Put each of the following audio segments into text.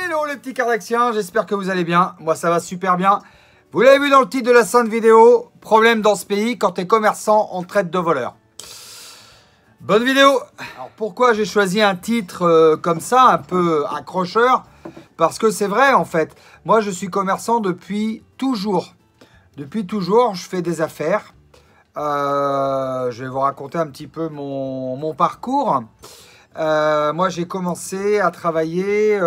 Hello les petits Cardaxiens, j'espère que vous allez bien. Moi ça va super bien. Vous l'avez vu dans le titre de la sainte vidéo, problème dans ce pays, quand t'es commerçant, on te traite de voleur. Bonne vidéo. Alors pourquoi j'ai choisi un titre comme ça, un peu accrocheur? Parce que c'est vrai en fait. Moi je suis commerçant depuis toujours. Depuis toujours, je fais des affaires. Je vais vous raconter un petit peu mon parcours. Moi, j'ai commencé à travailler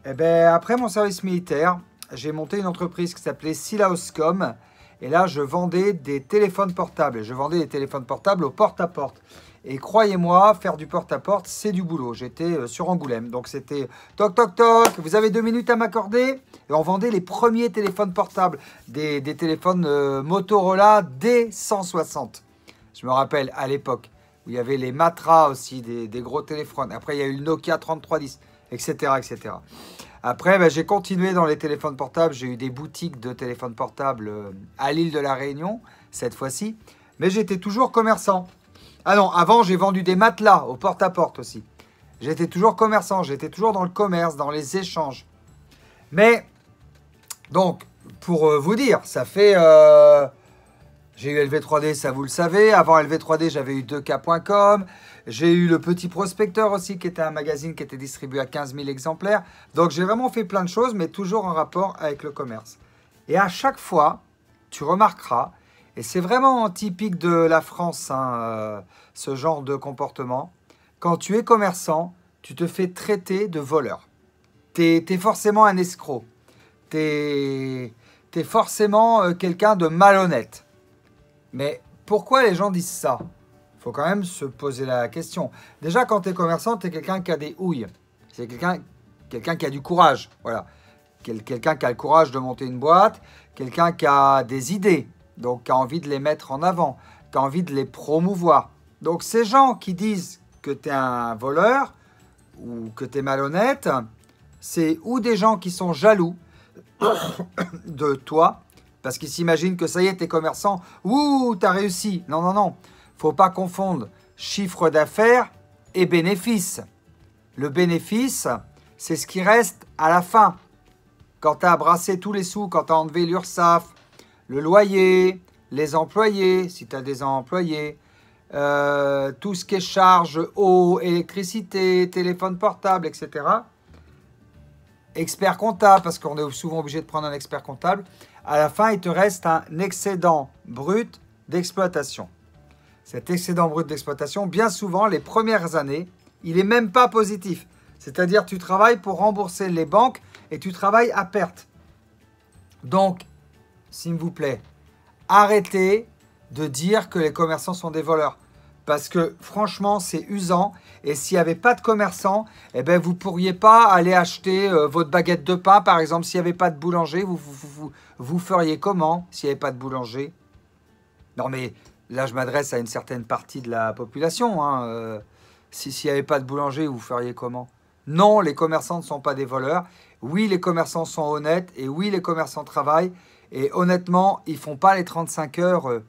après mon service militaire. J'ai monté une entreprise qui s'appelait Silaoscom. Et là, je vendais des téléphones portables. Je vendais des téléphones portables au porte-à-porte. Et croyez-moi, faire du porte-à-porte, c'est du boulot. J'étais sur Angoulême. Donc, c'était toc, toc, toc. Vous avez 2 minutes à m'accorder? Et on vendait les premiers téléphones portables. Des téléphones Motorola D160. Je me rappelle, à l'époque. Où il y avait les Matra aussi, des gros téléphones. Après, il y a eu le Nokia 3310, etc. etc. Après, j'ai continué dans les téléphones portables. J'ai eu des boutiques de téléphones portables à l'île de la Réunion, cette fois-ci. Mais j'étais toujours commerçant. Ah non, avant, j'ai vendu des matelas au porte-à-porte aussi. J'étais toujours commerçant. J'étais toujours dans le commerce, dans les échanges. Mais, donc, pour vous dire, ça fait... j'ai eu LV3D, ça vous le savez. Avant LV3D, j'avais eu 2K.com. J'ai eu le Petit Prospecteur aussi, qui était un magazine qui était distribué à 15 000 exemplaires. Donc, j'ai vraiment fait plein de choses, mais toujours en rapport avec le commerce. Et à chaque fois, tu remarqueras, et c'est vraiment typique de la France, ce genre de comportement, quand tu es commerçant, tu te fais traiter de voleur. T'es forcément un escroc. T'es forcément quelqu'un de malhonnête. Mais pourquoi les gens disent ça? Il faut quand même se poser la question. Déjà, quand tu es commerçant, tu es quelqu'un qui a des houilles. C'est quelqu'un qui a du courage. Voilà. Quelqu'un qui a le courage de monter une boîte. Quelqu'un qui a des idées. Donc, qui a envie de les mettre en avant. Qui a envie de les promouvoir. Donc, ces gens qui disent que tu es un voleur ou que tu es malhonnête, c'est ou des gens qui sont jaloux de toi, parce qu'ils s'imaginent que ça y est, t'es commerçant, ouh, t'as réussi. Non, non, non. Faut pas confondre chiffre d'affaires et bénéfice. Le bénéfice, c'est ce qui reste à la fin. Quand t'as brassé tous les sous, quand t'as enlevé l'URSSAF, le loyer, les employés, si t'as des employés, tout ce qui est charge, eau, électricité, téléphone portable, etc. Expert comptable, parce qu'on est souvent obligé de prendre un expert comptable. À la fin, il te reste un excédent brut d'exploitation. Cet excédent brut d'exploitation, bien souvent, les premières années, il n'est même pas positif. C'est-à-dire, tu travailles pour rembourser les banques et tu travailles à perte. Donc, s'il vous plaît, arrêtez de dire que les commerçants sont des voleurs. Parce que franchement, c'est usant. Et s'il n'y avait pas de commerçants, eh ben, vous ne pourriez pas aller acheter votre baguette de pain. Par exemple, s'il n'y avait pas de boulanger, vous feriez comment s'il n'y avait pas de boulanger? Non, mais là, je m'adresse à une certaine partie de la population. S'il n'y avait pas de boulanger, vous feriez comment? Non, les commerçants ne sont pas des voleurs. Oui, les commerçants sont honnêtes. Et oui, les commerçants travaillent. Et honnêtement, ils ne font pas les 35 heures...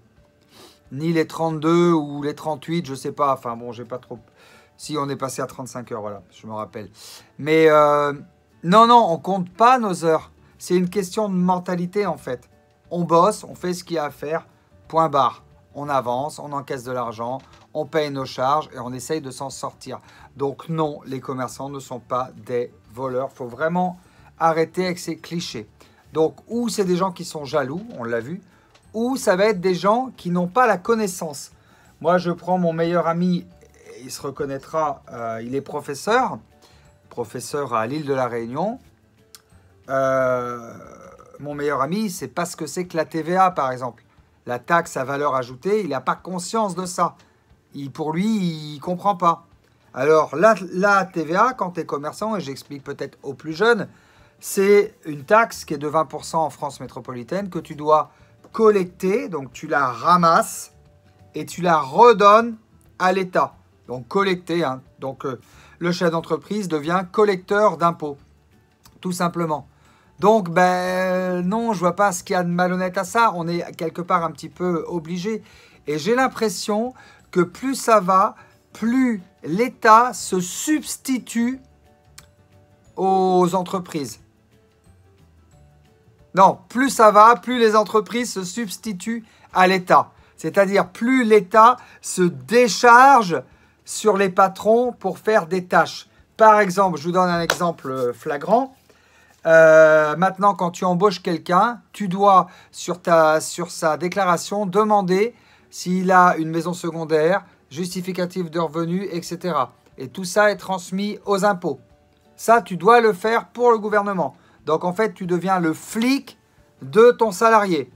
ni les 32 ou les 38, je sais pas. Enfin bon, j'ai pas trop... Si, on est passé à 35 heures, voilà, je me rappelle. Mais non, on compte pas nos heures. C'est une question de mentalité, en fait. On bosse, on fait ce qu'il y a à faire, point barre. On avance, on encaisse de l'argent, on paye nos charges et on essaye de s'en sortir. Donc non, les commerçants ne sont pas des voleurs. Il faut vraiment arrêter avec ces clichés. Donc, ou c'est des gens qui sont jaloux, on l'a vu, ou ça va être des gens qui n'ont pas la connaissance. Moi, je prends mon meilleur ami, il se reconnaîtra, il est professeur à l'île de la Réunion. Mon meilleur ami, il ne sait pas ce que c'est que la TVA, par exemple. La taxe à valeur ajoutée, il n'a pas conscience de ça. Pour lui, il ne comprend pas. Alors, la TVA, quand tu es commerçant, et j'explique peut-être aux plus jeunes, c'est une taxe qui est de 20% en France métropolitaine que tu dois collecter, donc tu la ramasses et tu la redonnes à l'État. Donc collecter, donc le chef d'entreprise devient collecteur d'impôts, tout simplement. Donc non, je vois pas ce qu'il y a de malhonnête à ça. On est quelque part un petit peu obligé. Et j'ai l'impression que plus ça va, plus l'État se substitue aux entreprises. Non, plus ça va, plus les entreprises se substituent à l'État. C'est-à-dire plus l'État se décharge sur les patrons pour faire des tâches. Par exemple, je vous donne un exemple flagrant. Maintenant, quand tu embauches quelqu'un, tu dois, sur sa déclaration, demander s'il a une maison secondaire, justificatif de revenus, etc. Et tout ça est transmis aux impôts. Ça, tu dois le faire pour le gouvernement. Donc, en fait, tu deviens le flic de ton salarié.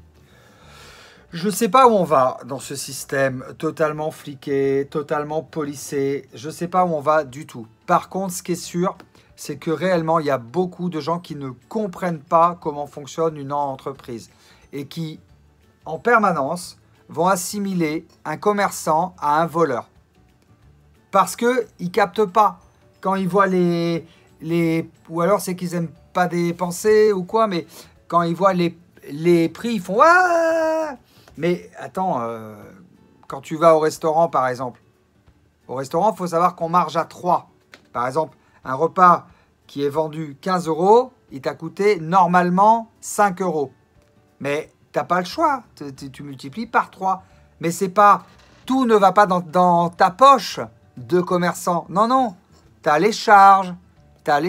Je ne sais pas où on va dans ce système totalement fliqué, totalement policé. Je ne sais pas où on va du tout. Par contre, ce qui est sûr, c'est que réellement, il y a beaucoup de gens qui ne comprennent pas comment fonctionne une entreprise et qui, en permanence, vont assimiler un commerçant à un voleur. Parce qu'ils ne captent pas. Quand ils voient ou alors c'est qu'ils n'aiment pas dépenser ou quoi, mais quand ils voient les prix, ils font « Ah !» Mais attends, quand tu vas au restaurant, par exemple, au restaurant, il faut savoir qu'on marge à 3. Par exemple, un repas qui est vendu 15 €, il t'a coûté normalement 5 €. Mais tu n'as pas le choix, tu multiplies par 3. Mais c'est pas, tout ne va pas dans ta poche de commerçant. Non, non, tu as les charges, tu as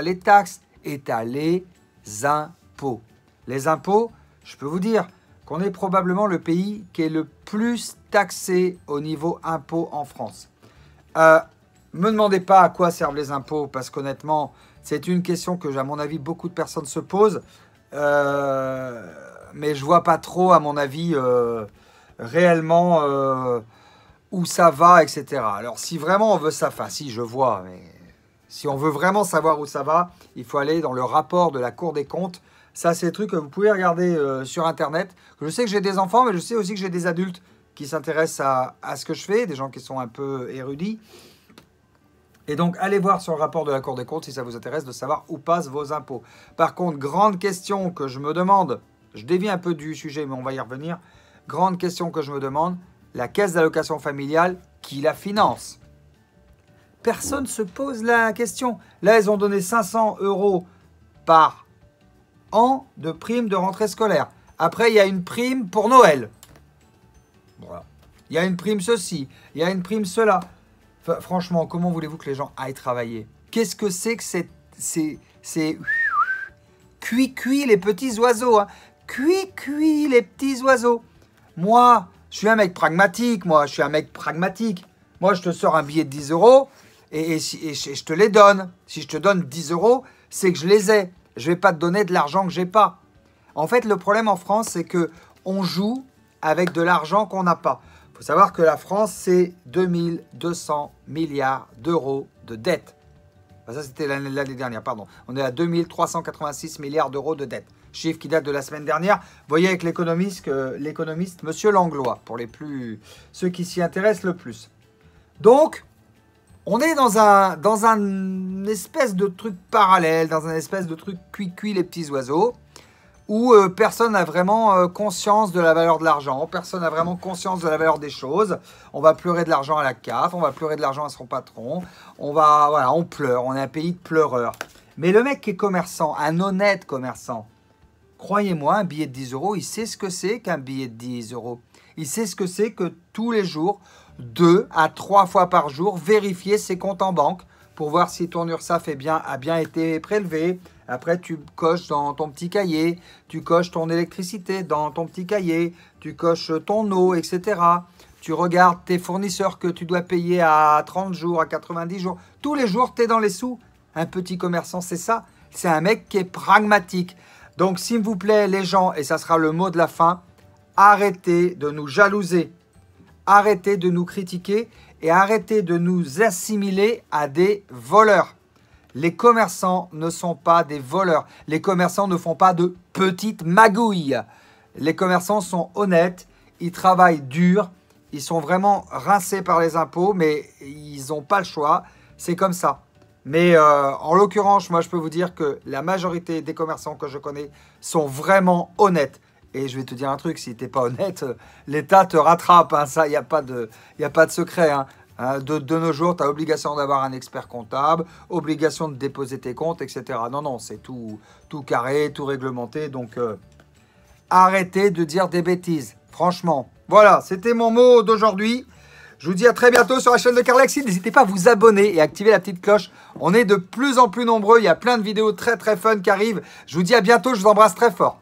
les taxes et tu as les impôts. Les impôts, je peux vous dire qu'on est probablement le pays qui est le plus taxé au niveau impôts en France. Me demandez pas à quoi servent les impôts, parce qu'honnêtement, c'est une question que, à mon avis, beaucoup de personnes se posent. Mais je vois pas trop, à mon avis, réellement où ça va, etc. Alors, si vraiment on veut ça, enfin, si, je vois, mais si on veut vraiment savoir où ça va, il faut aller dans le rapport de la Cour des comptes. Ça, c'est des trucs que vous pouvez regarder sur Internet. Je sais que j'ai des enfants, mais je sais aussi que j'ai des adultes qui s'intéressent à ce que je fais, des gens qui sont un peu érudits. Et donc, allez voir sur le rapport de la Cour des comptes si ça vous intéresse de savoir où passent vos impôts. Par contre, grande question que je me demande, je dévie un peu du sujet, mais on va y revenir. Grande question que je me demande, la caisse d'allocation familiale, qui la finance? Personne ne se pose la question. Là, ils ont donné 500 € par an de prime de rentrée scolaire. Après, il y a une prime pour Noël. Voilà. Il y a une prime ceci, il y a une prime cela. Enfin, franchement, comment voulez-vous que les gens aillent travailler? Qu'est-ce que c'est que c'est cuit les petits oiseaux, hein. Cuit les petits oiseaux. Moi, je suis un mec pragmatique, Moi, je te sors un billet de 10 € et je te les donne. Si je te donne 10 €, c'est que je les ai. Je ne vais pas te donner de l'argent que je n'ai pas. En fait, le problème en France, c'est qu'on joue avec de l'argent qu'on n'a pas. Il faut savoir que la France, c'est 2200 milliards d'euros de dette. Enfin, ça, c'était l'année dernière, pardon. On est à 2386 milliards d'euros de dette. Chiffre qui date de la semaine dernière. Vous voyez avec l'économiste, Monsieur Langlois, pour ceux qui s'y intéressent le plus. Donc, on est dans un espèce de truc parallèle, dans un espèce de truc cuit les petits oiseaux, où personne n'a vraiment conscience de la valeur de l'argent, personne n'a vraiment conscience de la valeur des choses. On va pleurer de l'argent à la CAF, on va pleurer de l'argent à son patron, on pleure, on est un pays de pleureurs. Mais le mec qui est commerçant, un honnête commerçant, croyez-moi, un billet de 10 €, il sait ce que c'est qu'un billet de 10 €. Il sait ce que c'est que tous les jours, 2 à 3 fois par jour, vérifier ses comptes en banque pour voir si ton URSSAF a bien été prélevé. Après, tu coches dans ton petit cahier, tu coches ton électricité dans ton petit cahier, tu coches ton eau, etc. Tu regardes tes fournisseurs que tu dois payer à 30 jours, à 90 jours. Tous les jours, tu es dans les sous. Un petit commerçant, c'est ça. C'est un mec qui est pragmatique. Donc, s'il vous plaît, les gens, et ça sera le mot de la fin, arrêtez de nous jalouser. Arrêtez de nous critiquer et arrêtez de nous assimiler à des voleurs. Les commerçants ne sont pas des voleurs. Les commerçants ne font pas de petites magouilles. Les commerçants sont honnêtes, ils travaillent dur, ils sont vraiment rincés par les impôts, mais ils n'ont pas le choix. C'est comme ça. Mais en l'occurrence, moi, je peux vous dire que la majorité des commerçants que je connais sont vraiment honnêtes. Et je vais te dire un truc, si tu n'es pas honnête, l'État te rattrape. Hein, ça, il n'y a pas de secret. Hein. De nos jours, tu as obligation d'avoir un expert comptable, obligation de déposer tes comptes, etc. Non, non, c'est tout carré, tout réglementé. Donc, arrêtez de dire des bêtises. Franchement. Voilà, c'était mon mot d'aujourd'hui. Je vous dis à très bientôt sur la chaîne de Carlaxi. N'hésitez pas à vous abonner et à activer la petite cloche. On est de plus en plus nombreux. Il y a plein de vidéos très très fun qui arrivent. Je vous dis à bientôt. Je vous embrasse très fort.